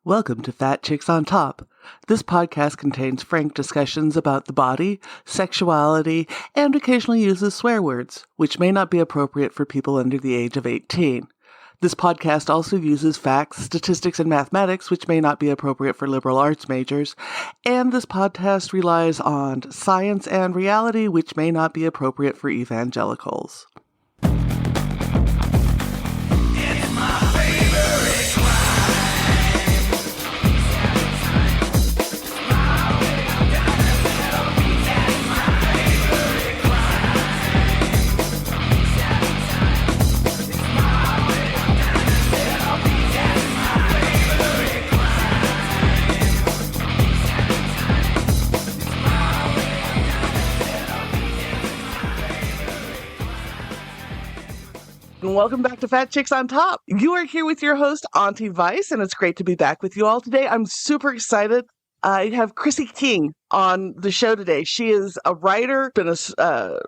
Welcome to Fat Chicks on Top. This podcast contains frank discussions about the body, sexuality, and occasionally uses swear words, which may not be appropriate for people under the age of 18. This podcast also uses facts, statistics, and mathematics, which may not be appropriate for liberal arts majors. And this podcast relies on science and reality, which may not be appropriate for evangelicals. And welcome back to Fat Chicks on Top. You are here with your host, Auntie Vice, and it's great to be back with you all today. I'm super excited. I have Chrissy King on the show today. She is a writer, been a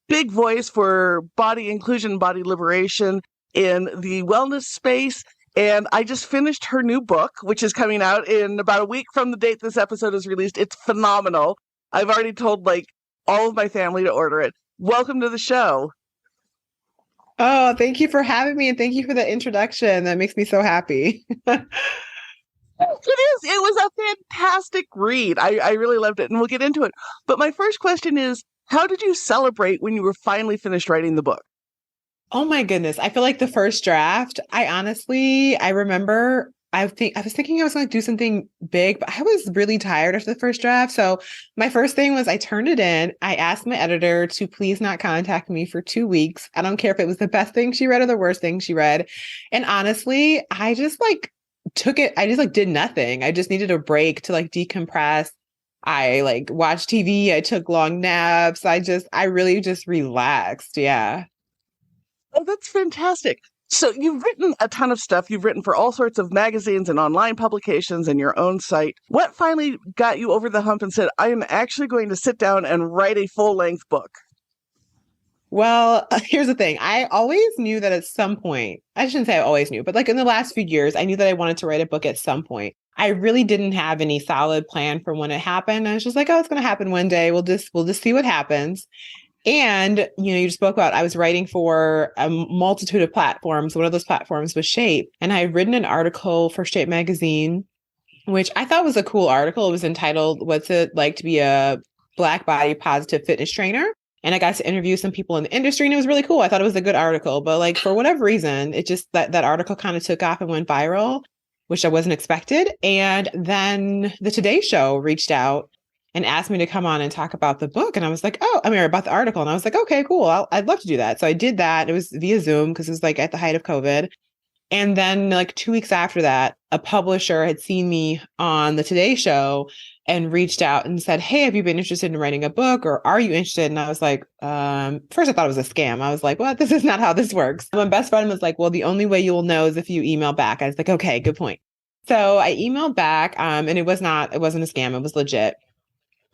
big voice for body inclusion, body liberation in the wellness space. And I just finished her new book, which is coming out in about a week from the date this episode is released. It's phenomenal. I've already told all of my family to order it. Welcome to the show. Oh, thank you for having me, and thank you for the introduction. That makes me so happy. It was a fantastic read. I really loved it, and we'll get into it. But my first question is, how did you celebrate when you were finally finished writing the book? Oh my goodness. I feel like the first draft, I remember I was thinking I was going to do something big, but I was really tired after the first draft. So my first thing was I turned it in. I asked my editor to please not contact me for 2 weeks. I don't care if it was the best thing she read or the worst thing she read. And honestly, I just took it. I just did nothing. I just needed a break to decompress. I watched TV. I took long naps. I really just relaxed. Yeah. Oh, that's fantastic. So you've written a ton of stuff. You've written for all sorts of magazines and online publications and your own site. What finally got you over the hump and said, I am actually going to sit down and write a full-length book? Well, here's the thing. I always knew that at some point, I shouldn't say I always knew, but in the last few years, I knew that I wanted to write a book at some point. I really didn't have any solid plan for when it happened. I was just it's going to happen one day. We'll just see what happens. And, you spoke about, I was writing for a multitude of platforms. One of those platforms was Shape. And I had written an article for Shape magazine, which I thought was a cool article. It was entitled, What's It Like to Be a Black Body Positive Fitness Trainer? And I got to interview some people in the industry, and it was really cool. I thought it was a good article, but for whatever reason, it just, that article kind of took off and went viral, which I wasn't expected. And then the Today Show reached out and asked me to come on and talk about the book. And I was about the article. And I was like, okay, cool. I'd love to do that. So I did that. It was via Zoom because it was at the height of COVID. And then 2 weeks after that, a publisher had seen me on the Today Show and reached out and said, hey, have you been interested in writing a book, or are you interested? And I was like, first I thought it was a scam. I was like, what? This is not how this works. My best friend was like, well, the only way you will know is if you email back. I was like, okay, good point. So I emailed back and it wasn't a scam. It was legit.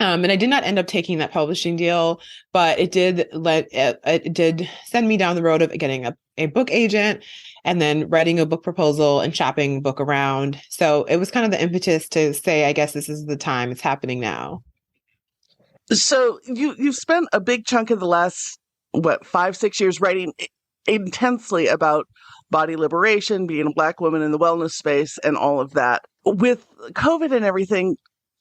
And I did not end up taking that publishing deal, but it did send me down the road of getting a book agent and then writing a book proposal and shopping book around. So it was kind of the impetus to say, I guess this is the time. It's happening now. So you've spent a big chunk of the last, 5-6 years writing intensely about body liberation, being a Black woman in the wellness space, and all of that. With COVID and everything,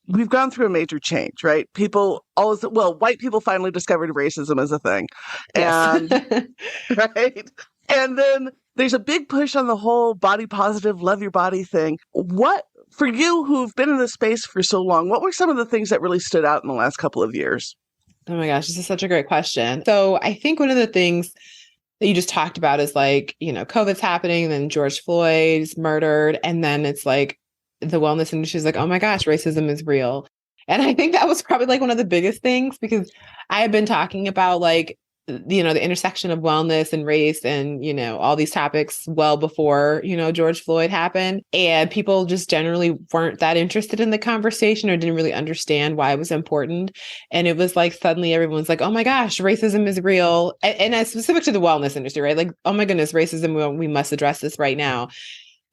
we've gone through a major change, right? White people finally discovered racism as a thing. Yes. And right. And then there's a big push on the whole body positive, love your body thing. What, for you who've been in this space for so long, what were some of the things that really stood out in the last couple of years? Oh my gosh, this is such a great question. So I think one of the things that you just talked about is COVID's happening, then George Floyd's murdered, and then it's the wellness industry is oh my gosh, racism is real. And I think that was probably one of the biggest things, because I have been talking about the intersection of wellness and race and, all these topics well before, George Floyd happened. And people just generally weren't that interested in the conversation or didn't really understand why it was important. And it was suddenly everyone's oh my gosh, racism is real. And it's specific to the wellness industry, right? Oh my goodness, racism, we must address this right now.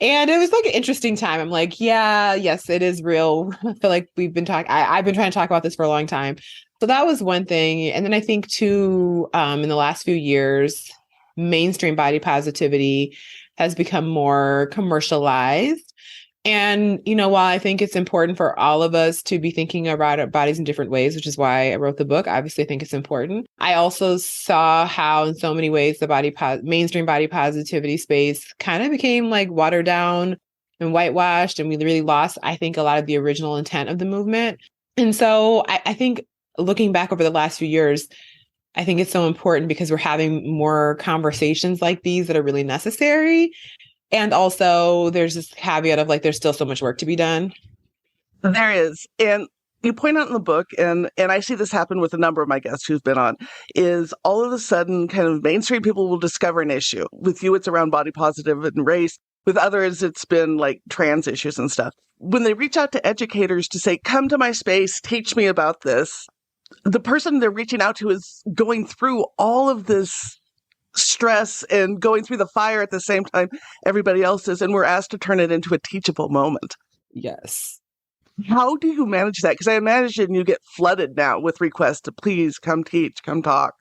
And it was like an interesting time. I'm like, yeah, yes, it is real. I feel like we've been talking, I've been trying to talk about this for a long time. So that was one thing. And then I think too, in the last few years, mainstream body positivity has become more commercialized. And, while I think it's important for all of us to be thinking about our bodies in different ways, which is why I wrote the book, obviously I think it's important. I also saw how in so many ways the mainstream body positivity space kind of became like watered down and whitewashed. And we really lost, I think, a lot of the original intent of the movement. And so I think looking back over the last few years, I think it's so important because we're having more conversations like these that are really necessary. And also there's this caveat of like, there's still so much work to be done. There is. And you point out in the book, and I see this happen with a number of my guests who've been on, is all of a sudden kind of mainstream people will discover an issue. With you, it's around body positive and race. With others, it's been like trans issues and stuff. When they reach out to educators to say, come to my space, teach me about this, the person they're reaching out to is going through all of this stress and going through the fire at the same time everybody else is, and we're asked to turn it into a teachable moment. Yes. How do you manage that? Because I imagine you get flooded now with requests to please come teach, come talk.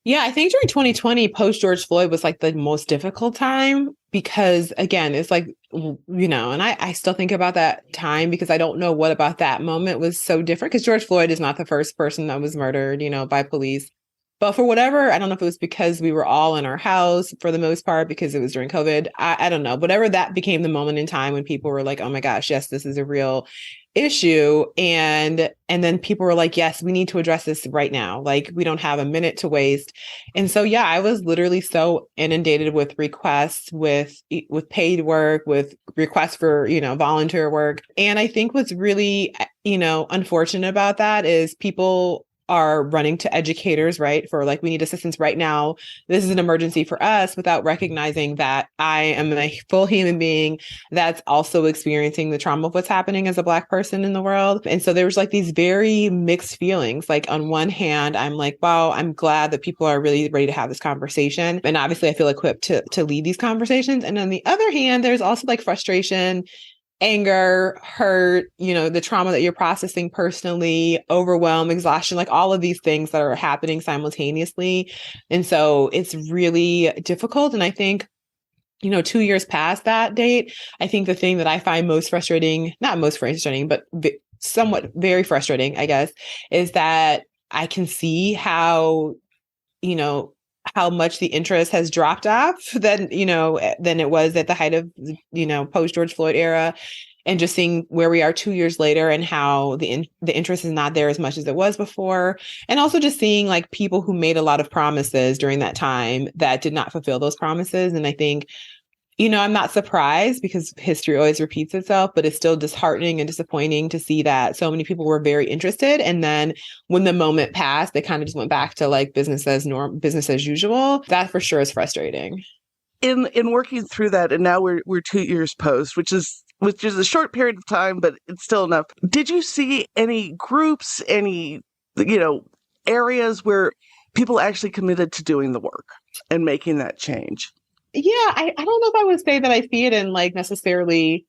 Yeah, I think during 2020, post George Floyd was like the most difficult time because, again, it's like, and I still think about that time because I don't know what about that moment was so different because George Floyd is not the first person that was murdered, by police. But for whatever, I don't know if it was because we were all in our house for the most part, because it was during COVID. I don't know. Whatever, that became the moment in time when people were like, oh my gosh, yes, this is a real issue. And then people were like, yes, we need to address this right now. Like, we don't have a minute to waste. And so, yeah, I was literally so inundated with requests, with paid work, with requests for, volunteer work. And I think what's really, unfortunate about that is people are running to educators, right? For like, we need assistance right now. This is an emergency for us, without recognizing that I am a full human being that's also experiencing the trauma of what's happening as a Black person in the world. And so there was like these very mixed feelings. Like, on one hand, I'm like, wow, I'm glad that people are really ready to have this conversation. And obviously I feel equipped to lead these conversations. And on the other hand, there's also like frustration, anger, hurt, the trauma that you're processing personally, overwhelm, exhaustion, like all of these things that are happening simultaneously. And so it's really difficult. And I think, 2 years past that date, I think the thing that I find most frustrating, not most frustrating, but somewhat very frustrating, I guess, is that I can see how, how much the interest has dropped off than it was at the height of, post George Floyd era, and just seeing where we are 2 years later and how the interest is not there as much as it was before. And also just seeing like people who made a lot of promises during that time that did not fulfill those promises. And I think, I'm not surprised because history always repeats itself, but it's still disheartening and disappointing to see that so many people were very interested. And then when the moment passed, they kind of just went back to like business as usual. That for sure is frustrating. In working through that, and now we're 2 years post, which is a short period of time, but it's still enough. Did you see any groups, any, areas where people actually committed to doing the work and making that change? Yeah, I don't know if I would say that I see it in like necessarily,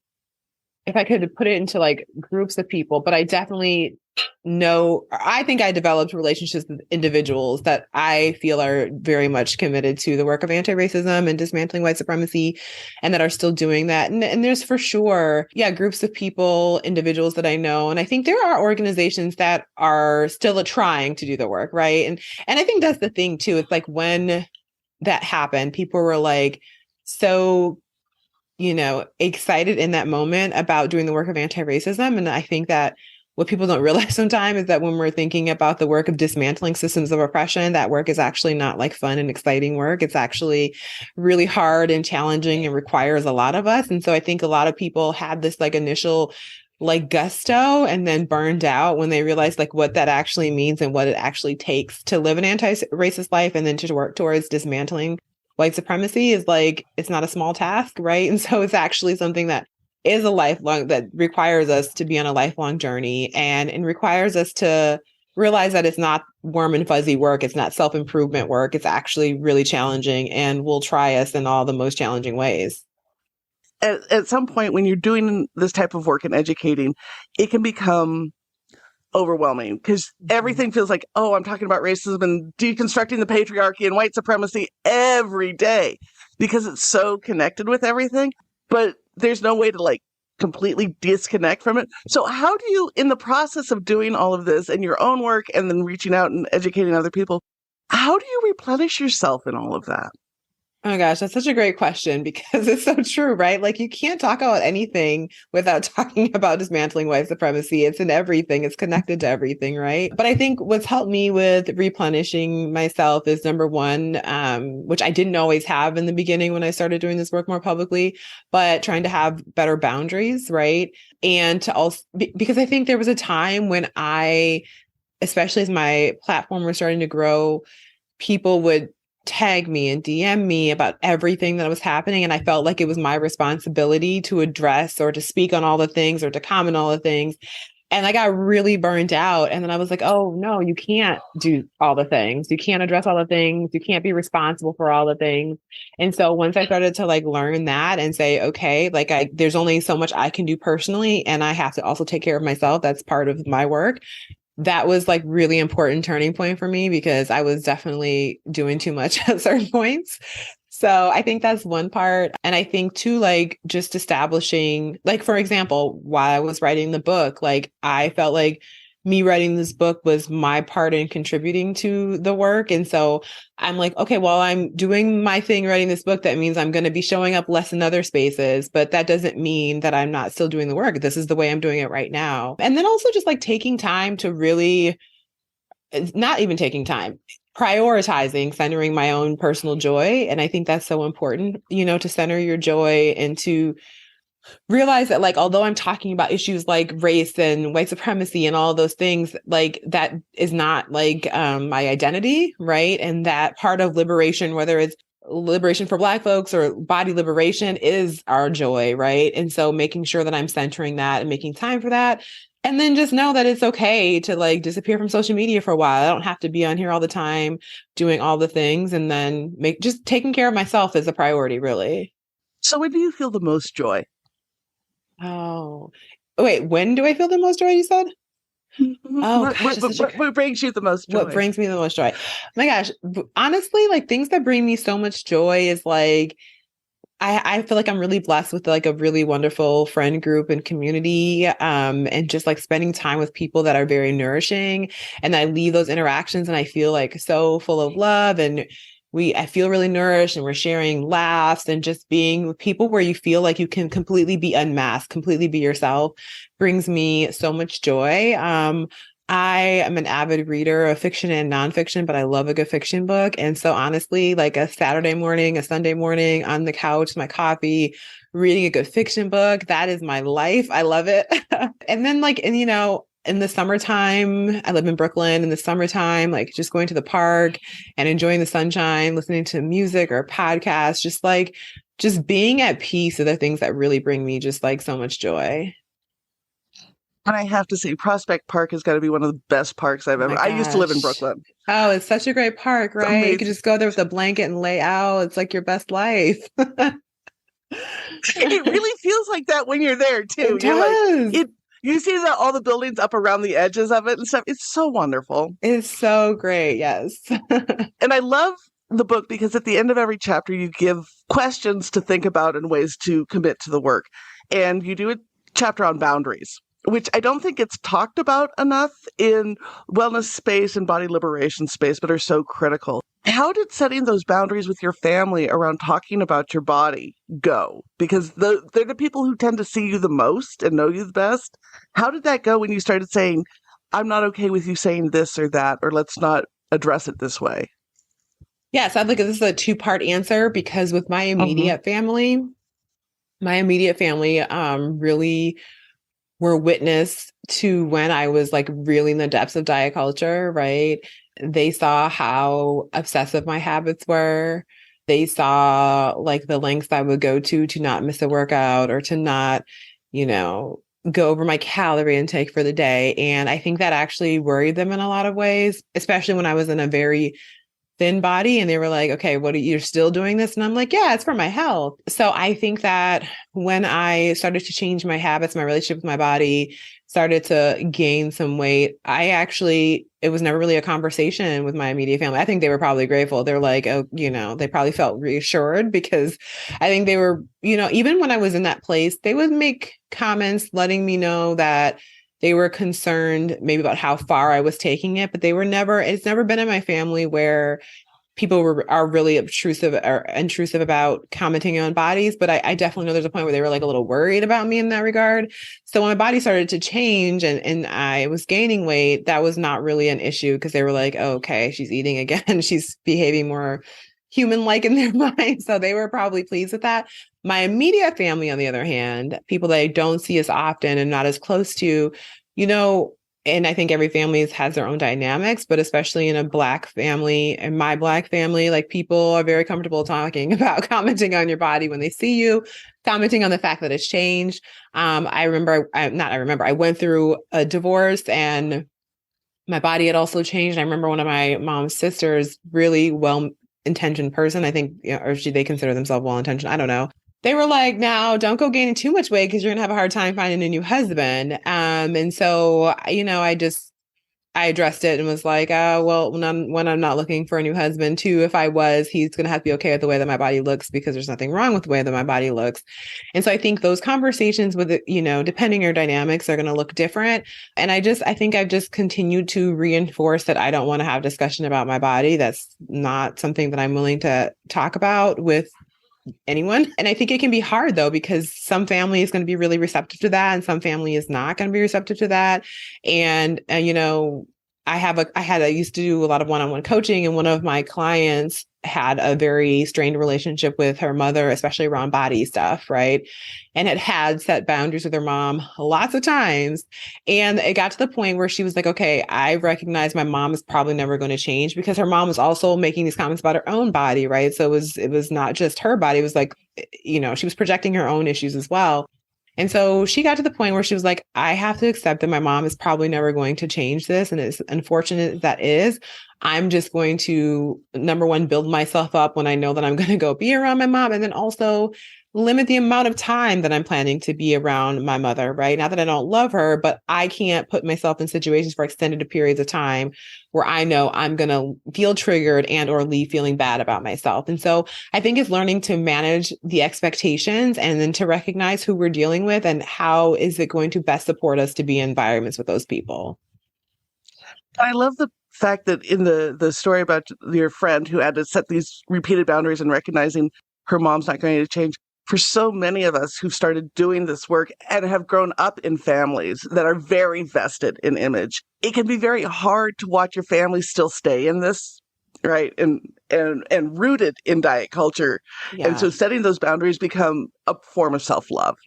if I could put it into like groups of people, but I definitely know, I think I developed relationships with individuals that I feel are very much committed to the work of anti-racism and dismantling white supremacy, and that are still doing that. And there's for sure, groups of people, individuals that I know. And I think there are organizations that are still trying to do the work, right? And I think that's the thing too. It's like when that happened, people were like so, excited in that moment about doing the work of anti-racism. And I think that what people don't realize sometimes is that when we're thinking about the work of dismantling systems of oppression, that work is actually not like fun and exciting work. It's actually really hard and challenging and requires a lot of us. And so I think a lot of people had this like initial like gusto and then burned out when they realized like what that actually means and what it actually takes to live an anti-racist life, and then to work towards dismantling white supremacy is like, it's not a small task, right? And so it's actually something that is a lifelong, that requires us to be on a lifelong journey, and requires us to realize that it's not warm and fuzzy work. It's not self-improvement work. It's actually really challenging and will try us in all the most challenging ways. at some point when you're doing this type of work and educating, it can become overwhelming because everything feels like, oh, I'm talking about racism and deconstructing the patriarchy and white supremacy every day because it's so connected with everything. But there's no way to like completely disconnect from it. So how do you, in the process of doing all of this and your own work and then reaching out and educating other people, how do you replenish yourself in all of that? Oh my gosh, that's such a great question because it's so true, right? Like you can't talk about anything without talking about dismantling white supremacy. It's in everything. It's connected to everything, right? But I think what's helped me with replenishing myself is number one, which I didn't always have in the beginning when I started doing this work more publicly, but trying to have better boundaries, right? And to also, because I think there was a time when especially as my platform was starting to grow, people would tag me and DM me about everything that was happening. And I felt like it was my responsibility to address or to speak on all the things or to comment on all the things. And I got really burnt out. And then I was like, oh, no, you can't do all the things. You can't address all the things. You can't be responsible for all the things. And so once I started to like learn that and say, okay, like there's only so much I can do personally, and I have to also take care of myself. That's part of my work. That was like really important turning point for me because I was definitely doing too much at certain points. So I think that's one part. And I think too, like just establishing, like, for example, while I was writing the book, like I felt like me writing this book was my part in contributing to the work. And so I'm like, okay, well, I'm doing my thing writing this book. That means I'm going to be showing up less in other spaces, but that doesn't mean that I'm not still doing the work. This is the way I'm doing it right now. And then also just like taking time to really, not even taking time, prioritizing, centering my own personal joy. And I think that's so important, to center your joy and to realize that like, although I'm talking about issues like race and white supremacy and all those things, like that is not like my identity, right? And that part of liberation, whether it's liberation for Black folks or body liberation, is our joy, right? And so making sure that I'm centering that and making time for that. And then just know that it's okay to like disappear from social media for a while. I don't have to be on here all the time doing all the things, and then just taking care of myself is a priority, really. So when do you feel the most joy? Oh, wait, when do I feel the most joy, you said? Oh, gosh, what brings you the most joy? What brings me the most joy? Oh my gosh, honestly, like things that bring me so much joy is like, I feel like I'm really blessed with like a really wonderful friend group and community, and just like spending time with people that are very nourishing. And I leave those interactions and I feel like so full of love, and I feel really nourished, and we're sharing laughs and just being with people where you feel like you can completely be unmasked, completely be yourself, brings me so much joy. I am an avid reader of fiction and nonfiction, but I love a good fiction book. And so honestly, like a Saturday morning, a Sunday morning on the couch, my coffee, reading a good fiction book, that is my life. I love it. And then like, and in the summertime, I live in Brooklyn. In the summertime, like just going to the park and enjoying the sunshine, listening to music or podcasts, just being at peace are the things that really bring me just like so much joy. And I have to say, Prospect Park has got to be one of the best parks I've ever. I used to live in Brooklyn. Oh, it's such a great park, right? You can just go there with a blanket and lay out. It's like your best life. It really feels like that when you're there too. It does. You see that all the buildings up around the edges of it and stuff. It's so wonderful. It's so great. Yes. And I love the book because at the end of every chapter, you give questions to think about and ways to commit to the work. And you do a chapter on boundaries, which I don't think it's talked about enough in wellness space and body liberation space, but are so critical. How did setting those boundaries with your family around talking about your body go? Because they're the people who tend to see you the most and know you the best. How did that go when you started saying, I'm not okay with you saying this or that, or let's not address it this way? Yeah, so I think this is a two-part answer because with my immediate family really were witness to when I was like really in the depths of diet culture, right? They saw how obsessive my habits were. They saw like the lengths I would go to not miss a workout or to not, go over my calorie intake for the day. And I think that actually worried them in a lot of ways, especially when I was in a very thin body. And they were like, okay, you're still doing this? And I'm like, yeah, it's for my health. So I think that when I started to change my habits, my relationship with my body, started to gain some weight, it was never really a conversation with my immediate family. I think they were probably grateful. They're like, oh, they probably felt reassured because I think they were, even when I was in that place, they would make comments letting me know that they were concerned maybe about how far I was taking it, but it's never been in my family where people are really intrusive about commenting on bodies. But I definitely know there's a point where they were like a little worried about me in that regard. So when my body started to change and I was gaining weight, that was not really an issue because they were like, oh, okay, she's eating again. She's behaving more human-like in their mind. So they were probably pleased with that. My immediate family, on the other hand, people that I don't see as often and not as close to, and I think every family has their own dynamics, but especially in a Black family, and my Black family, like people are very comfortable talking about commenting on your body when they see you, commenting on the fact that it's changed. I went through a divorce and my body had also changed. I remember one of my mom's sisters, really well-intentioned person, I think, they consider themselves well-intentioned. I don't know. They were like, now don't go gaining too much weight because you're going to have a hard time finding a new husband. And so, I addressed it and was like, well, when I'm not looking for a new husband, too, if I was, he's going to have to be okay with the way that my body looks because there's nothing wrong with the way that my body looks. And so I think those conversations with, depending your dynamics are going to look different. And I think I've just continued to reinforce that I don't want to have discussion about my body. That's not something that I'm willing to talk about with anyone. And I think it can be hard though, because some family is going to be really receptive to that and some family is not going to be receptive to that. And, I used to do a lot of one-on-one coaching, and one of my clients had a very strained relationship with her mother, especially around body stuff, right? And had set boundaries with her mom lots of times. And it got to the point where she was like, okay, I recognize my mom is probably never going to change, because her mom was also making these comments about her own body, right? So it was not just her body. It was like, she was projecting her own issues as well. And so she got to the point where she was like, I have to accept that my mom is probably never going to change this. And as unfortunate as that is, I'm just going to, number one, build myself up when I know that I'm going to go be around my mom. And then also limit the amount of time that I'm planning to be around my mother, right? Not that I don't love her, but I can't put myself in situations for extended periods of time where I know I'm going to feel triggered and or leave feeling bad about myself. And so I think it's learning to manage the expectations and then to recognize who we're dealing with and how is it going to best support us to be in environments with those people. I love the fact that in the story about your friend who had to set these repeated boundaries and recognizing her mom's not going to change. For so many of us who've started doing this work and have grown up in families that are very vested in image, it can be very hard to watch your family still stay in this, right? And rooted in diet culture. Yeah. And so setting those boundaries become a form of self-love.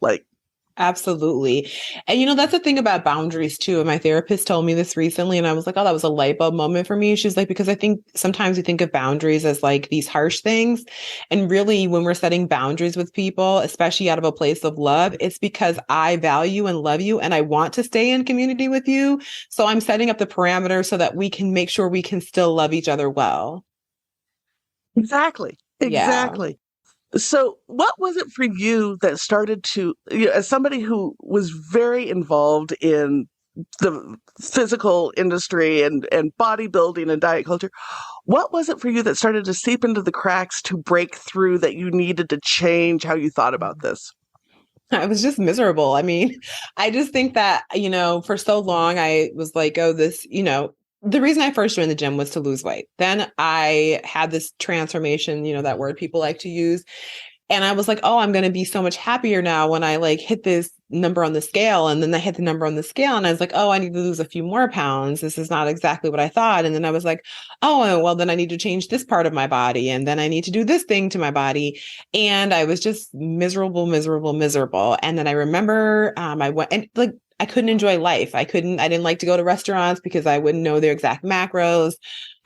Absolutely. And that's the thing about boundaries too. And my therapist told me this recently, and I was like, oh, that was a light bulb moment for me. She's like, because I think sometimes we think of boundaries as like these harsh things. And really, when we're setting boundaries with people, especially out of a place of love, it's because I value and love you and I want to stay in community with you. So I'm setting up the parameters so that we can make sure we can still love each other well. Exactly. Yeah. So what was it for you that started to, as somebody who was very involved in the physical industry and bodybuilding and diet culture, what was it for you that started to seep into the cracks to break through that you needed to change how you thought about this? I was just miserable. I mean, I just think that, for so long I was like, oh, the reason I first joined the gym was to lose weight. Then I had this transformation, that word people like to use. And I was like, oh, I'm going to be so much happier now when I like hit this number on the scale. And then I hit the number on the scale and I was like, oh, I need to lose a few more pounds. This is not exactly what I thought. And then I was like, oh, well, then I need to change this part of my body. And then I need to do this thing to my body. And I was just miserable. And then I remember I went and like, I couldn't enjoy life. I didn't like to go to restaurants because I wouldn't know their exact macros.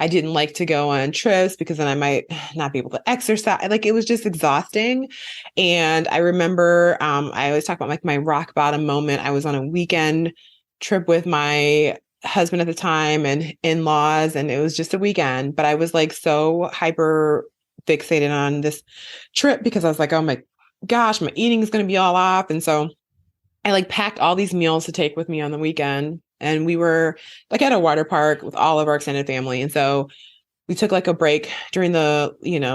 I didn't like to go on trips because then I might not be able to exercise. Like it was just exhausting. And I remember, I always talk about like my rock bottom moment. I was on a weekend trip with my husband at the time and in-laws, and it was just a weekend, but I was like so hyper fixated on this trip because I was like, oh my gosh, my eating is going to be all off. And so I like packed all these meals to take with me on the weekend. And we were like at a water park with all of our extended family. And so we took like a break during the,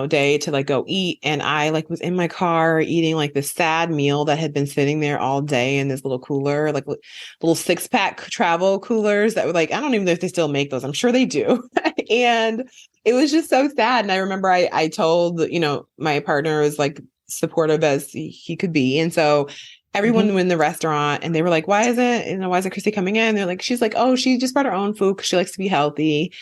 day to like go eat. And I like was in my car eating like this sad meal that had been sitting there all day in this little cooler, like little 6-pack travel coolers that were like, I don't even know if they still make those. I'm sure they do. And it was just so sad. And I remember I told, my partner was like supportive as he could be. And so everyone in the restaurant, and they were like, why isn't Chrissy coming in? They're like, she's like, oh, she just brought her own food because she likes to be healthy,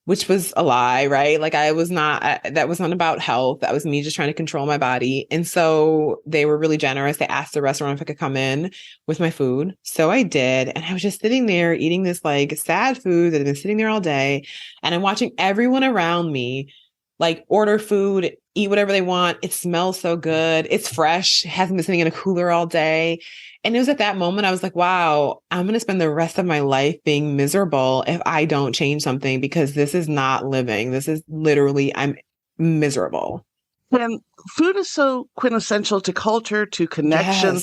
which was a lie, right? Like that was not about health. That was me just trying to control my body. And so they were really generous. They asked the restaurant if I could come in with my food. So I did. And I was just sitting there eating this like sad food that had been sitting there all day. And I'm watching everyone around me like order food, eat whatever they want. It smells so good. It's fresh. It hasn't been sitting in a cooler all day. And it was at that moment I was like, wow, I'm going to spend the rest of my life being miserable if I don't change something, because this is not living. This is literally, I'm miserable. And food is so quintessential to culture, to connection,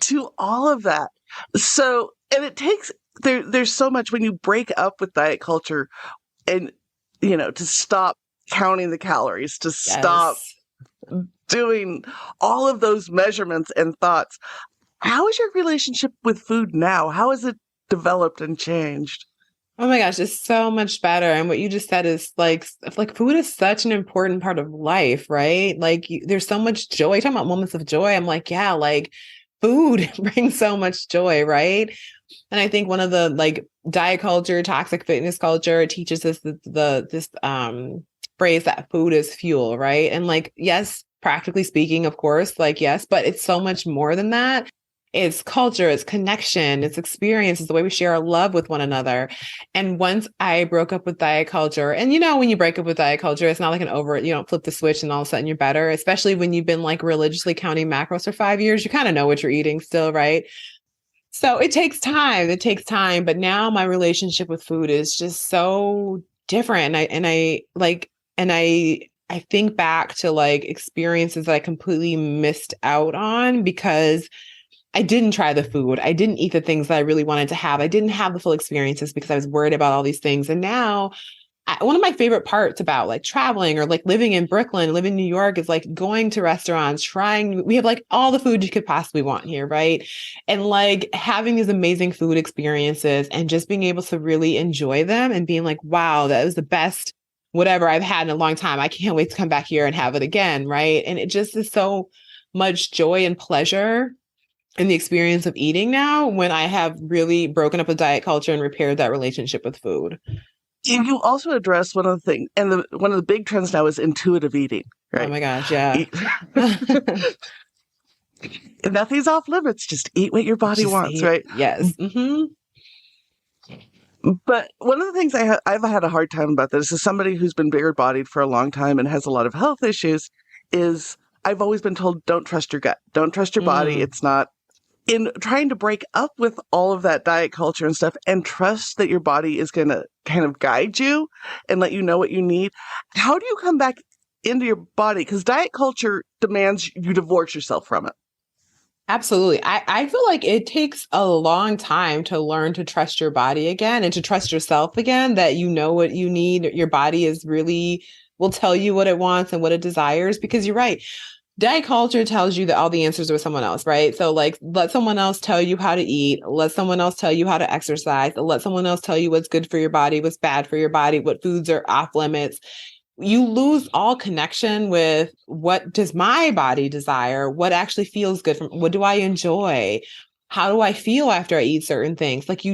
to all of that. So, and it takes, there's so much when you break up with diet culture and, to stop counting the calories, to stop doing all of those measurements and thoughts. How is your relationship with food now? How has it developed and changed? Oh my gosh, it's so much better. And what you just said is like food is such an important part of life, right? Like there's so much joy. You're talking about moments of joy. I'm like, yeah, like food brings so much joy, right? And I think one of the like diet culture, toxic fitness culture, it teaches us this phrase that food is fuel, right? And like, yes, practically speaking, of course, like, yes, but it's so much more than that. It's culture, it's connection, it's experience, it's the way we share our love with one another. And once I broke up with diet culture, and when you break up with diet culture, it's not like you don't flip the switch and all of a sudden you're better, especially when you've been like religiously counting macros for 5 years, you kind of know what you're eating still, right? So it takes time. But now my relationship with food is just so different. I think back to like experiences that I completely missed out on because I didn't try the food. I didn't eat the things that I really wanted to have. I didn't have the full experiences because I was worried about all these things. And now one of my favorite parts about like traveling or like living in Brooklyn, living in New York is like going to restaurants, we have like all the food you could possibly want here, right? And like having these amazing food experiences and just being able to really enjoy them and being like, wow, that was the best whatever I've had in a long time. I can't wait to come back here and have it again, right? And it just is so much joy and pleasure in the experience of eating now when I have really broken up with diet culture and repaired that relationship with food. You also address one of the things, and one of the big trends now is intuitive eating, right? Oh my gosh, yeah. Nothing's off limits. Just eat what your body wants, right? Yes. Mm-hmm. But one of the things I've had a hard time about this is somebody who's been bigger bodied for a long time and has a lot of health issues is I've always been told, don't trust your gut. Don't trust your body. It's not. In trying to break up with all of that diet culture and stuff and trust that your body is going to kind of guide you and let you know what you need. How do you come back into your body? Because diet culture demands you divorce yourself from it. Absolutely. I feel like it takes a long time to learn to trust your body again and to trust yourself again, that you know what you need. Your body will tell you what it wants and what it desires, because you're right. Diet culture tells you that all the answers are with someone else, right? So like, let someone else tell you how to eat. Let someone else tell you how to exercise. Let someone else tell you what's good for your body, what's bad for your body, what foods are off limits. You lose all connection with what does my body desire? What actually feels good? What do I enjoy? How do I feel after I eat certain things? Like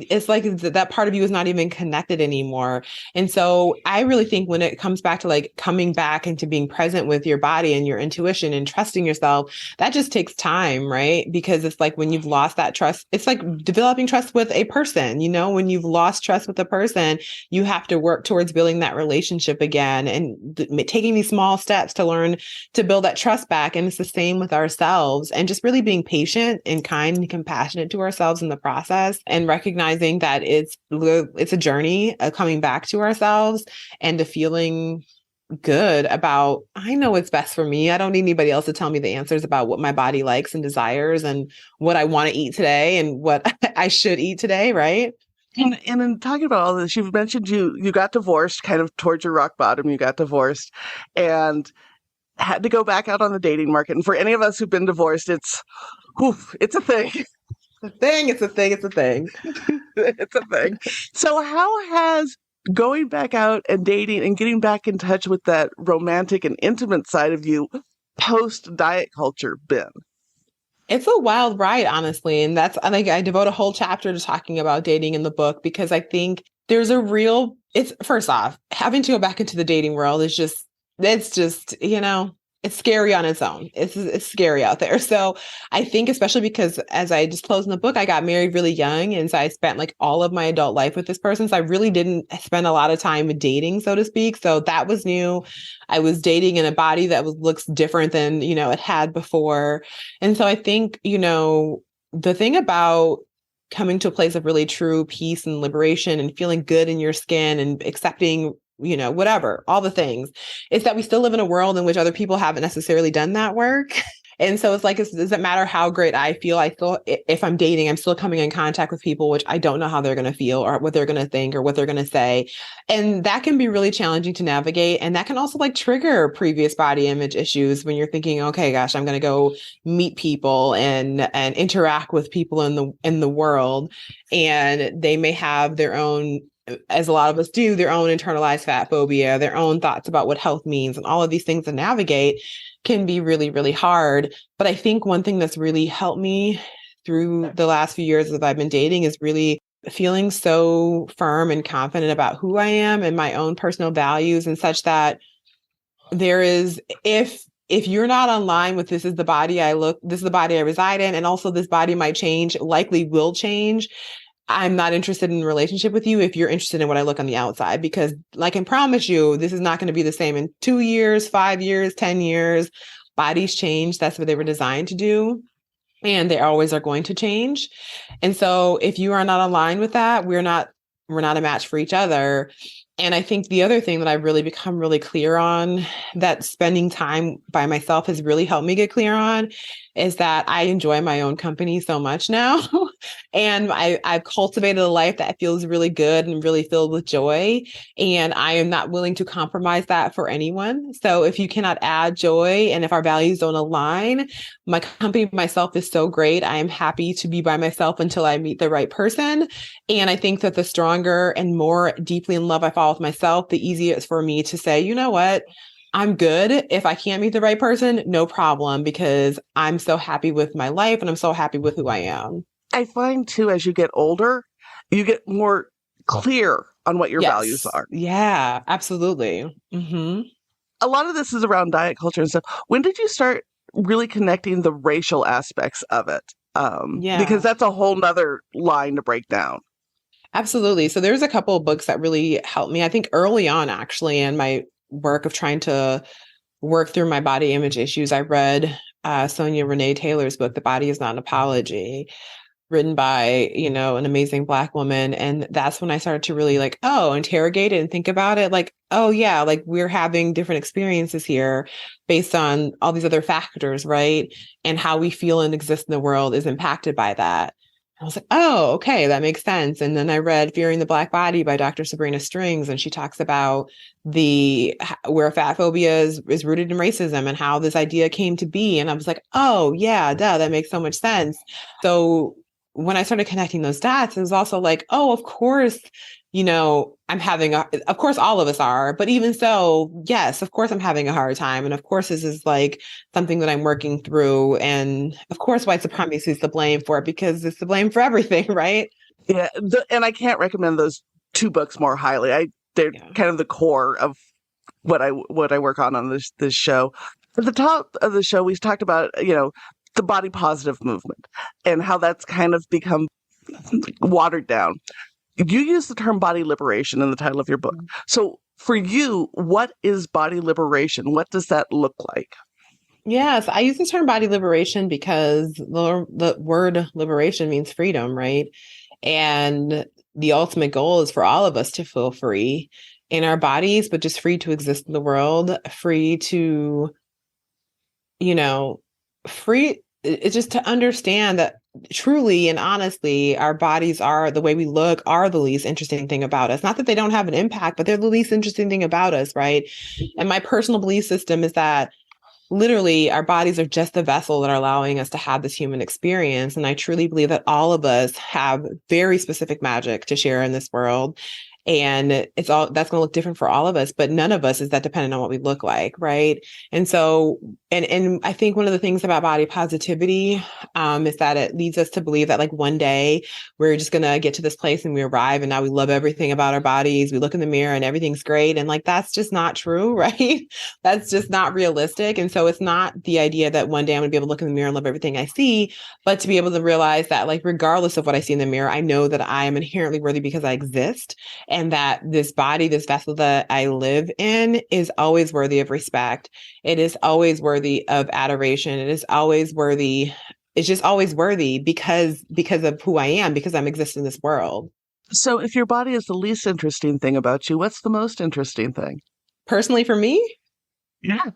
it's like that part of you is not even connected anymore. And so I really think when it comes back to like coming back into being present with your body and your intuition and trusting yourself, that just takes time, right? Because it's like when you've lost that trust, it's like developing trust with a person, when you've lost trust with a person, you have to work towards building that relationship again and taking these small steps to learn to build that trust back. And it's the same with ourselves, and just really being patient and kind and compassionate to ourselves in the process, and recognize recognizing that it's a journey of coming back to ourselves and to feeling good about, I know what's best for me. I don't need anybody else to tell me the answers about what my body likes and desires and what I want to eat today and what I should eat today, right? And in talking about all this, you've mentioned you got divorced kind of towards your rock bottom. You got divorced and had to go back out on the dating market. And for any of us who've been divorced, it's a thing. It's a thing. It's a thing. It's a thing. So how has going back out and dating and getting back in touch with that romantic and intimate side of you post diet culture been? It's a wild ride, honestly. And I think I devote a whole chapter to talking about dating in the book because I think there's it's first off, having to go back into the dating world it's just, it's scary on its own. It's scary out there. So I think especially because as I disclosed in the book, I got married really young. And so I spent like all of my adult life with this person. So I really didn't spend a lot of time dating, so to speak. So that was new. I was dating in a body that looks different than, it had before. And so I think, the thing about coming to a place of really true peace and liberation and feeling good in your skin and accepting whatever, all the things, is that we still live in a world in which other people haven't necessarily done that work. And so it's like, it doesn't matter how great I feel. I still, if I'm dating, I'm still coming in contact with people, which I don't know how they're going to feel or what they're going to think or what they're going to say. And that can be really challenging to navigate. And that can also like trigger previous body image issues when you're thinking, okay, gosh, I'm going to go meet people and interact with people in the world. And they may have their own, as a lot of us do, their own internalized fat phobia, their own thoughts about what health means, and all of these things to navigate can be really, really hard. But I think one thing that's really helped me through the last few years that I've been dating is really feeling so firm and confident about who I am and my own personal values, and such that there is, if you're not online with this is the body this is the body I reside in, and also this body might change, likely will change, I'm not interested in a relationship with you if you're interested in what I look on the outside, because I can promise you, this is not going to be the same in 2 years, 5 years, 10 years. Bodies change. That's what they were designed to do. And they always are going to change. And so if you are not aligned with that, we're not a match for each other. And I think the other thing that I've really become really clear on, that spending time by myself has really helped me get clear on, is that I enjoy my own company so much now. And I've cultivated a life that feels really good and really filled with joy. And I am not willing to compromise that for anyone. So if you cannot add joy and if our values don't align, my company, myself is so great. I am happy to be by myself until I meet the right person. And I think that the stronger and more deeply in love I fall with myself, the easier it's for me to say, you know what? I'm good. If I can't meet the right person, no problem, because I'm so happy with my life and I'm so happy with who I am. I find too, as you get older, you get more clear on what your values are. Yeah, absolutely. Mm-hmm. A lot of this is around diet culture and stuff. When did you start really connecting the racial aspects of it? Because that's a whole nother line to break down. Absolutely. So there's a couple of books that really helped me, I think early on, actually, in my work of trying to work through my body image issues. I read Sonia Renee Taylor's book, The Body Is Not an Apology, written by, an amazing Black woman. And that's when I started to really interrogate it and think about it. Like, oh yeah, like we're having different experiences here based on all these other factors, right? And how we feel and exist in the world is impacted by that. I was like, oh, okay, that makes sense. And then I read Fearing the Black Body by Dr. Sabrina Strings, and she talks about where fat phobia is rooted in racism and how this idea came to be. And I was like, oh yeah, duh, that makes so much sense. So when I started connecting those dots, it was also like, oh, of course, of course, all of us are, but even so, yes, of course, I'm having a hard time. And of course, this is like something that I'm working through. And of course, white supremacy is the blame for it because it's the blame for everything, right? Yeah. And I can't recommend those two books more highly. They're kind of the core of what I work on this show. At the top of the show, we talked about, the body positive movement and how that's kind of become watered down. You use the term body liberation in the title of your book. So for you, what is body liberation? What does that look like? Yes, I use the term body liberation because the word liberation means freedom, right? And the ultimate goal is for all of us to feel free in our bodies, but just free to exist in the world, free to, you know, free. It's just to understand that truly and honestly, our bodies are the way we look are the least interesting thing about us. Not that they don't have an impact, but they're the least interesting thing about us, right? And my personal belief system is that literally our bodies are just the vessel that are allowing us to have this human experience. And I truly believe that all of us have very specific magic to share in this world. And it's all that's going to look different for all of us, but none of us is that dependent on what we look like, right? And so, and I think one of the things about body positivity is that it leads us to believe that like one day we're just going to get to this place and we arrive and now we love everything about our bodies. We look in the mirror and everything's great. And like, that's just not true, right? That's just not realistic. And so it's not the idea that one day I'm going to be able to look in the mirror and love everything I see, but to be able to realize that like, regardless of what I see in the mirror, I know that I am inherently worthy because I exist. And that this body, this vessel that I live in is always worthy of respect. It is always worthy of adoration. It is always worthy. It's just always worthy because of who I am, because I'm existing in this world. So if your body is the least interesting thing about you, what's the most interesting thing? Personally, for me? Yeah.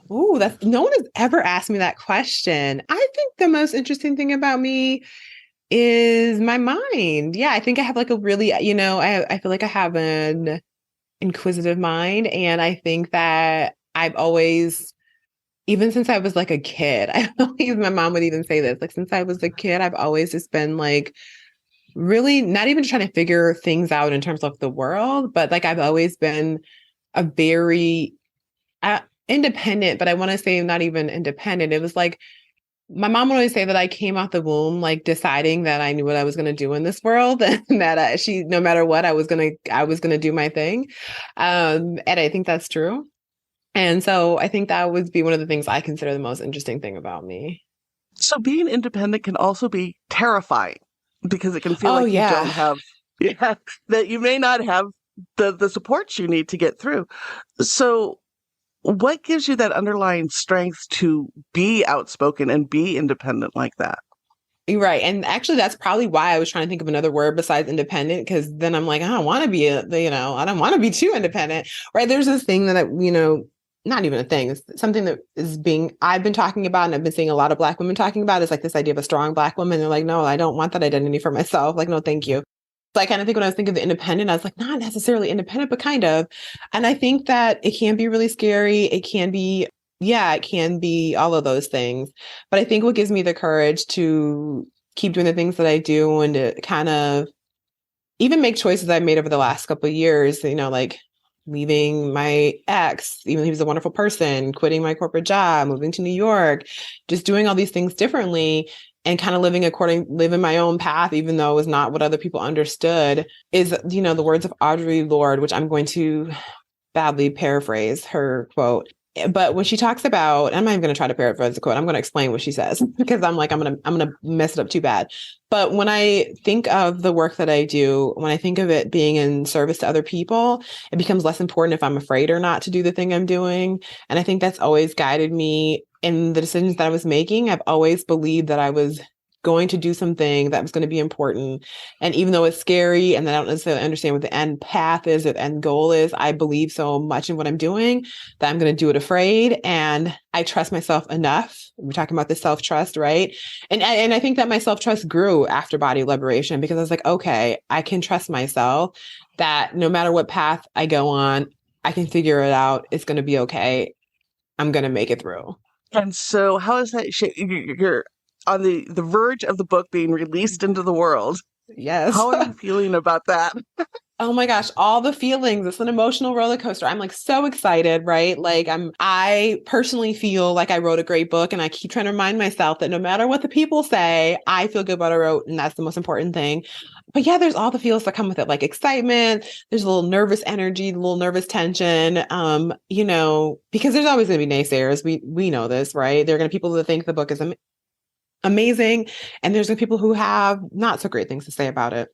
Ooh, that's no one has ever asked me that question. I think the most interesting thing about me is my mind. Yeah, I think I have like a really, I feel like I have an inquisitive mind. And I think that I've always, even since I was like a kid, I believe my mom would even say this, like since I was a kid, I've always just been like really not even trying to figure things out in terms of the world, but like I've always been a very independent, but I want to say not even independent. It was like, my mom would always say that I came out the womb like deciding that I knew what I was going to do in this world, and that she, no matter what, I was gonna do my thing, and I think that's true. And so I think that would be one of the things I consider the most interesting thing about me. So being independent can also be terrifying because it can feel Oh like you don't yeah. have, yeah, that you may not have the support you need to get through. So what gives you that underlying strength to be outspoken and be independent like that? You're right. And actually, that's probably why I was trying to think of another word besides independent, because then I'm like, I don't want to be I don't want to be too independent, right? There's this thing that, not even a thing, it's something that I've been talking about and I've been seeing a lot of Black women talking about is like this idea of a strong Black woman. They're like, no, I don't want that identity for myself. Like, no, thank you. So I kind of think when I was thinking of the independent, I was like, not necessarily independent, but kind of. And I think that it can be really scary. It can be, yeah, it can be all of those things. But I think what gives me the courage to keep doing the things that I do and to kind of even make choices I've made over the last couple of years, like leaving my ex, even though he was a wonderful person, quitting my corporate job, moving to New York, just doing all these things differently and kind of living my own path, even though it was not what other people understood, is, the words of Audre Lorde, which I'm going to badly paraphrase her quote. But when she talks about, I'm not even going to try to paraphrase the quote. I'm going to explain what she says because I'm going to mess it up too bad. But when I think of the work that I do, when I think of it being in service to other people, it becomes less important if I'm afraid or not to do the thing I'm doing. And I think that's always guided me in the decisions that I was making. I've always believed that I was going to do something that was going to be important. And even though it's scary and I don't necessarily understand what the end path is or the end goal is, I believe so much in what I'm doing that I'm going to do it afraid. And I trust myself enough. We're talking about the self-trust, right? And I think that my self-trust grew after body liberation because I was like, okay, I can trust myself that no matter what path I go on, I can figure it out. It's going to be okay. I'm going to make it through. And so how is that you're on the verge of the book being released into the world? Yes. How are you feeling about that? Oh my gosh, all the feelings. It's an emotional roller coaster. I'm like so excited, right? Like I personally feel like I wrote a great book and I keep trying to remind myself that no matter what the people say, I feel good about what I wrote and that's the most important thing. But yeah, there's all the feels that come with it, like excitement, there's a little nervous energy, a little nervous tension, because there's always going to be naysayers. We know this, right? There are going to be people that think the book is amazing and there's going to be people who have not so great things to say about it.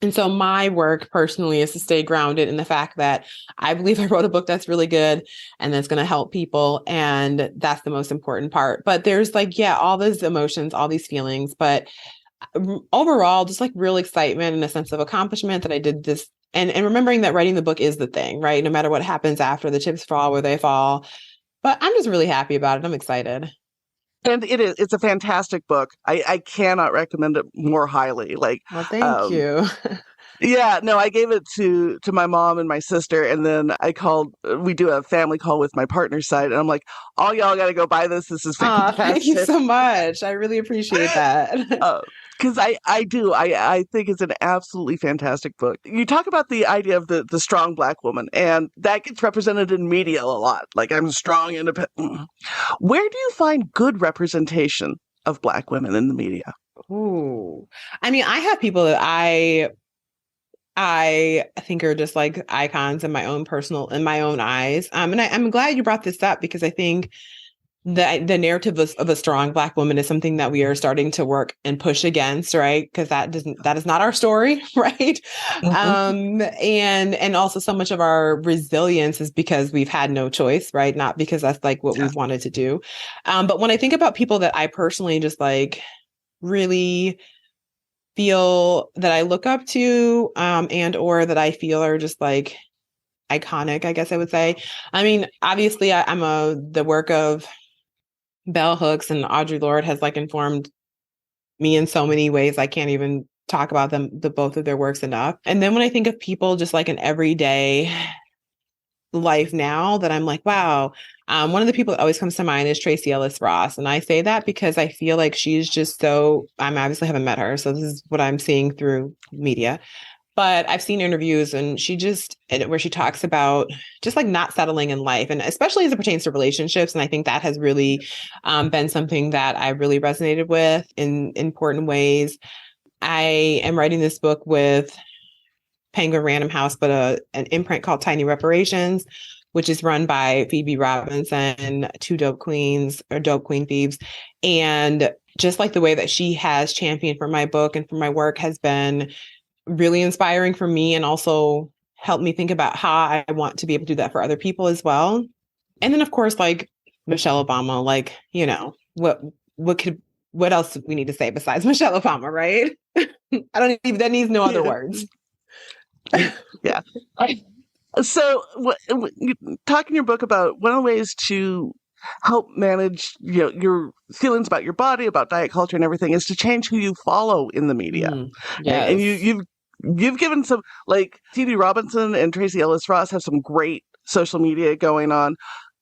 And so my work personally is to stay grounded in the fact that I believe I wrote a book that's really good and that's going to help people. And that's the most important part. But there's all those emotions, all these feelings. But overall, just like real excitement and a sense of accomplishment that I did this. And remembering that writing the book is the thing, right? No matter what happens after, the chips fall where they fall. But I'm just really happy about it. I'm excited. And it's a fantastic book. I cannot recommend it more highly. Like, Well, thank um, you. yeah, no, I gave it to my mom and my sister, and then I called. We do a family call with my partner's side, and I'm like, "All y'all got to go buy this. This is Oh, thank you fantastic." so much. I really appreciate that. Because I think it's an absolutely fantastic book. You talk about the idea of the strong Black woman, and that gets represented in media a lot. Like, I'm strong, independent. Where do you find good representation of Black women in the media? Ooh. I mean, I have people that I think are just like icons in my own eyes. And I'm glad you brought this up because I think the narrative of a strong Black woman is something that we are starting to work and push against, right? Because that is not our story, right? Mhm. And also so much of our resilience is because we've had no choice, right? Not because that's like what Yeah. we've wanted to do. But when I think about people that I personally just like really feel that I look up to, and or that I feel are just like iconic, I guess I would say. I mean, obviously, the work of Bell Hooks and Audre Lorde has like informed me in so many ways. I can't even talk about both of their works enough. And then when I think of people just like an everyday life now that I'm like, wow, one of the people that always comes to mind is Tracee Ellis Ross. And I say that because I feel like she's just I obviously haven't met her. So this is what I'm seeing through media. But I've seen interviews and where she talks about just like not settling in life, and especially as it pertains to relationships. And I think that has really been something that I really resonated with in important ways. I am writing this book with Penguin Random House, but an imprint called Tiny Reparations, which is run by Phoebe Robinson, two dope queens or dope queen thieves. And just like the way that she has championed for my book and for my work has been really inspiring for me, and also helped me think about how I want to be able to do that for other people as well. And then of course, like Michelle Obama, like, what else do we need to say besides Michelle Obama, right? That needs no other Yeah. words. Yeah. So, you talk in your book about one of the ways to help manage, your feelings about your body, about diet culture, and everything, is to change who you follow in the media. And Yes. you've given some, like, Phoebe Robinson and Tracee Ellis Ross have some great social media going on.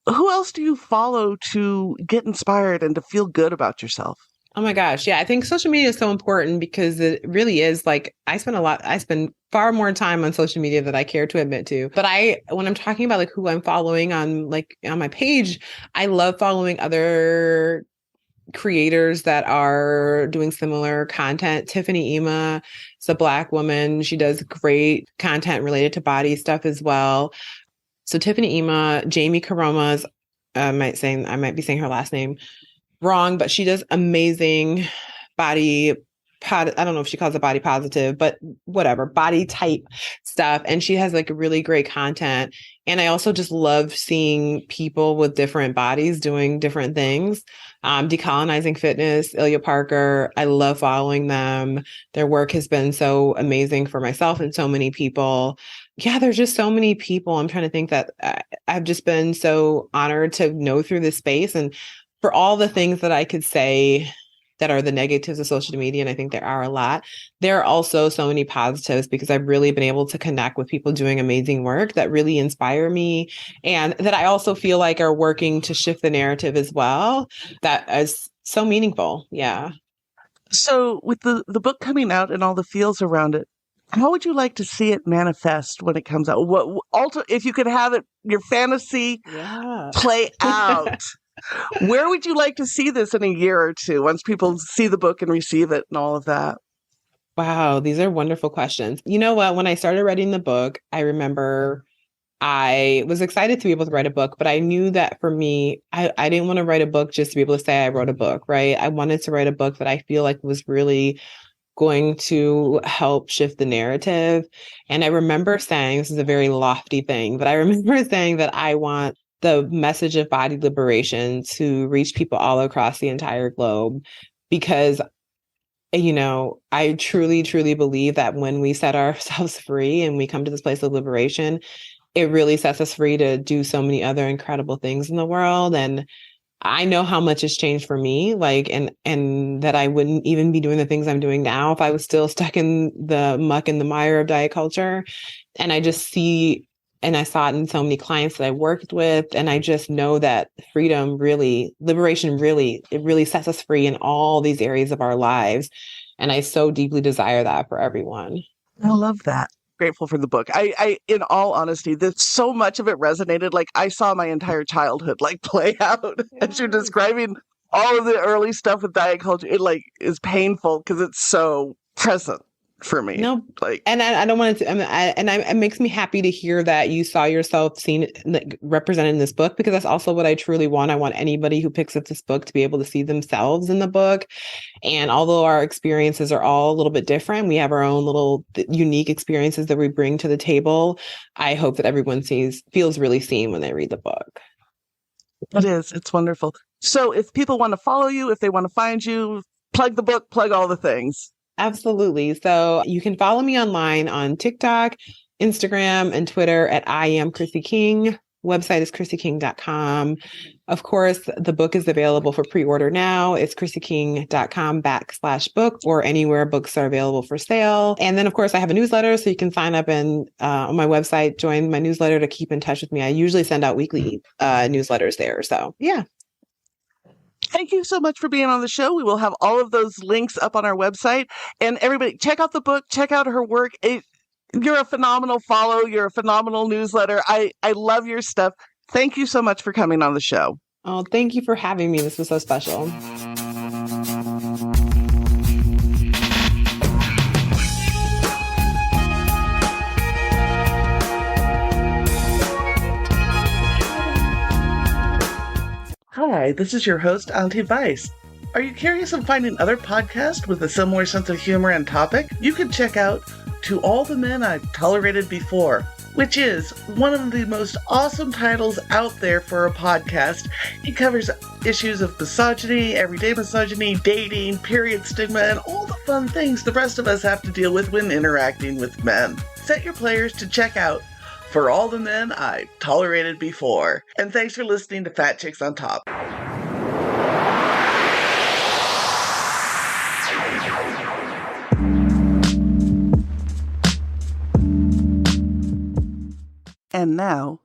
Who else do you follow to get inspired and to feel good about yourself? Oh my gosh. Yeah. I think social media is so important because it really is like I spend far more time on social media than I care to admit to. But when I'm talking about like who I'm following on my page, I love following other creators that are doing similar content. Tiffany Ema is a Black woman. She does great content related to body stuff as well. So Tiffany Ema, Jamie Karoma's, I might be saying her last name wrong, but she does amazing I don't know if she calls it body positive, but whatever, body type stuff. And she has like really great content. And I also just love seeing people with different bodies doing different things. Decolonizing Fitness, Ilya Parker, I love following them. Their work has been so amazing for myself and so many people. Yeah, there's just so many people. I'm trying to think that I've just been so honored to know through this space, and for all the things that I could say that are the negatives of social media, and I think there are a lot, there are also so many positives because I've really been able to connect with people doing amazing work that really inspire me, and that I also feel like are working to shift the narrative as well. That is so meaningful. Yeah. So, with the book coming out and all the feels around it, how would you like to see it manifest when it comes out? Also, if you could have it, your fantasy Yeah. play out, where would you like to see this in a year or two once people see the book and receive it and all of that? Wow, these are wonderful questions. You know what? When I started writing the book, I remember I was excited to be able to write a book, but I knew that for me, I didn't want to write a book just to be able to say I wrote a book, right? I wanted to write a book that I feel like was really going to help shift the narrative. And I remember saying, this is a very lofty thing, but I remember saying that I want the message of body liberation to reach people all across the entire globe, because I truly, truly believe that when we set ourselves free and we come to this place of liberation, it really sets us free to do so many other incredible things in the world. And I know how much has changed for me, like, and that I wouldn't even be doing the things I'm doing now if I was still stuck in the muck and the mire of diet culture. And I just see, and I saw it in so many clients that I worked with, and I just know that liberation really, it really sets us free in all these areas of our lives. And I so deeply desire that for everyone. I love that. Grateful for the book. In all honesty, there's so much of it resonated. Like I saw my entire childhood like play out as you're describing all of the early stuff with diet culture. It like is painful because it's so present for me. No, like, and I don't want to, it makes me happy to hear that you saw yourself seen like, represented in this book, because that's also what I truly want. I want anybody who picks up this book to be able to see themselves in the book. And although our experiences are all a little bit different, we have our own little unique experiences that we bring to the table. I hope that everyone feels really seen when they read the book. It is. It's wonderful. So if people want to follow you, if they want to find you, plug the book, plug all the things. Absolutely. So you can follow me online on TikTok, Instagram, and Twitter at I am Chrissy King. Website is chrissyking.com. Of course, the book is available for pre-order now. It's chrissyking.com/book or anywhere books are available for sale. And then, of course, I have a newsletter, so you can sign up and on my website, join my newsletter to keep in touch with me. I usually send out weekly newsletters there. So, yeah. Thank you so much for being on the show. We will have all of those links up on our website. And everybody, check out the book, check out her work. You're a phenomenal follow. You're a phenomenal newsletter. I love your stuff. Thank you so much for coming on the show. Oh, thank you for having me. This was so special. Hi, this is your host, Auntie Vice. Are you curious of finding other podcasts with a similar sense of humor and topic? You can check out To All the Men I've Tolerated Before, which is one of the most awesome titles out there for a podcast. It covers issues of misogyny, everyday misogyny, dating, period stigma, and all the fun things the rest of us have to deal with when interacting with men. Set your players to check out For All the Men I've Tolerated Before. And thanks for listening to Fat Chicks on Top. And now,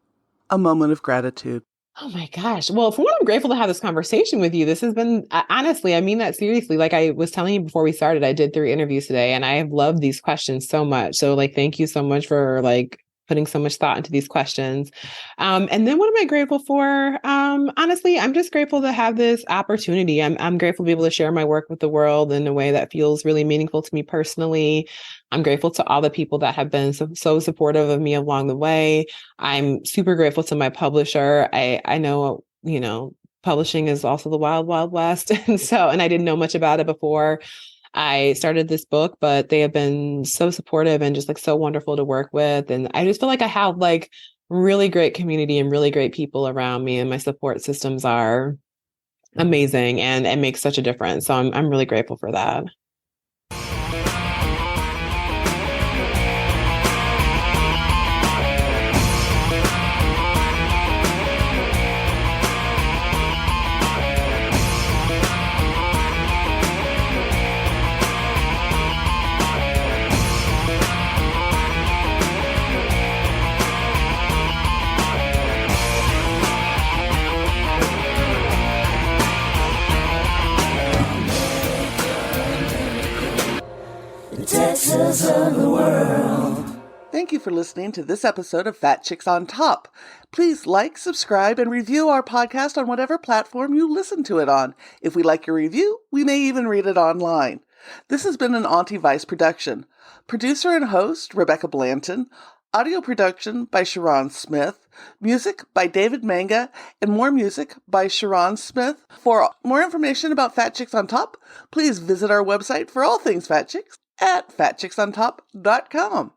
a moment of gratitude. Oh my gosh. Well, for one, I'm grateful to have this conversation with you. This has been, honestly, I mean that seriously. Like I was telling you before we started, I did 3 interviews today and I have loved these questions so much. So like, thank you so much for like putting so much thought into these questions. And then what am I grateful for? Honestly, I'm just grateful to have this opportunity. I'm grateful to be able to share my work with the world in a way that feels really meaningful to me personally. I'm grateful to all the people that have been so supportive of me along the way. I'm super grateful to my publisher. I know, publishing is also the wild, wild west. And I didn't know much about it before I started this book, but they have been so supportive and just like so wonderful to work with. And I just feel like I have like really great community and really great people around me, and my support systems are amazing and it makes such a difference. So I'm really grateful for that. Texas of the world. Thank you for listening to this episode of Fat Chicks on Top. Please like, subscribe, and review our podcast on whatever platform you listen to it on. If we like your review, we may even read it online. This has been an Auntie Vice production. Producer and host, Rebecca Blanton. Audio production by Sharon Smith. Music by David Manga. And more music by Sharon Smith. For more information about Fat Chicks on Top, please visit our website for all things Fat Chicks at fatchicksontop.com.